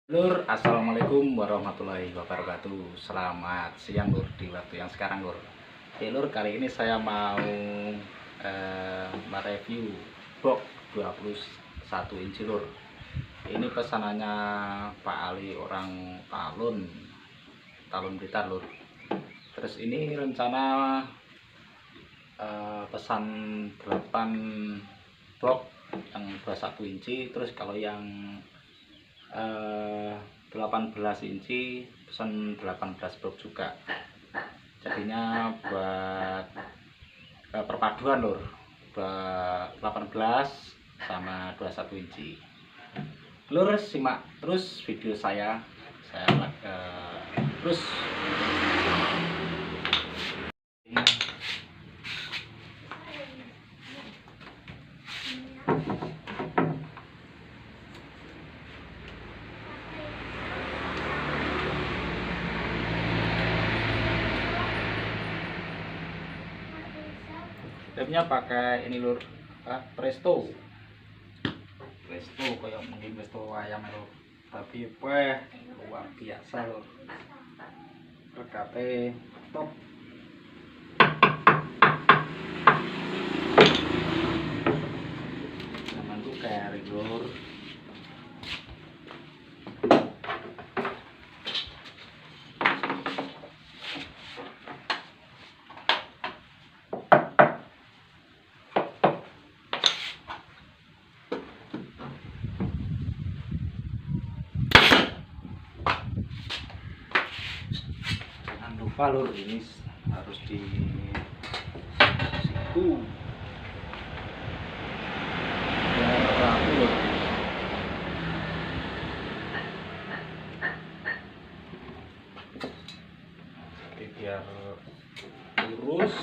Lur, assalamualaikum warahmatullahi wabarakatuh. Selamat siang Lur, di waktu yang sekarang Lur. Oke Lur, kali ini saya mau mereview box 21 inci Lur. Ini pesanannya Pak Ali, orang Talun Blitar Lur. Terus ini rencana pesan 8 box yang 21 inci. Terus kalau yang 18 inci pesan 18 box juga, jadinya buat perpaduan Lur, buat 18 sama 21 inci. Lur, simak terus video saya terus. Remnya pakai ini Lur, Presto kayak mungkin Presto ayam Lur, tapi luar biasa Lur, rekate top. Zaman tuh kayak Lur. Jangan lupa Lur, ini harus di situ biar rapi Lur. Jadi biar lurus.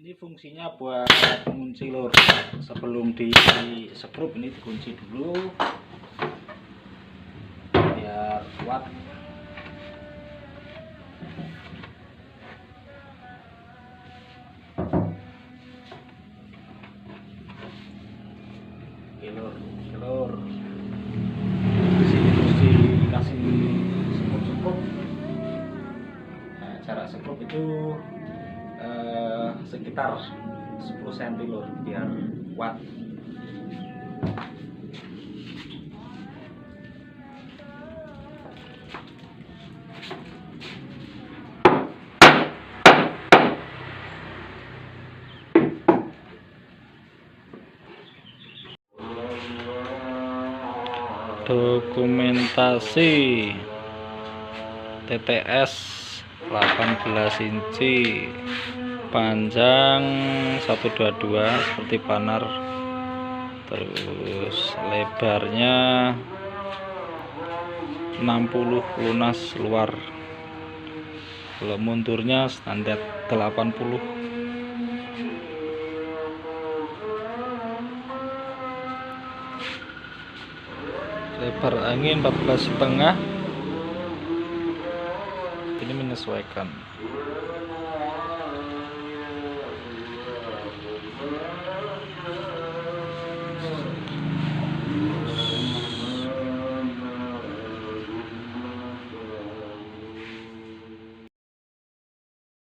Ini fungsinya buat mengunci lur. Sebelum di skrup ini dikunci dulu biar kuat. Lur. Sini terus dikasih skrup. Nah, jarak skrup itu sekitar 10 cm lur biar kuat. Dokumentasi TTS 18 inci, panjang 122 seperti panar, terus lebarnya 60 lunas luar, kalau mundurnya standar 80. Lebar angin 14,5. Ini menyesuaikan.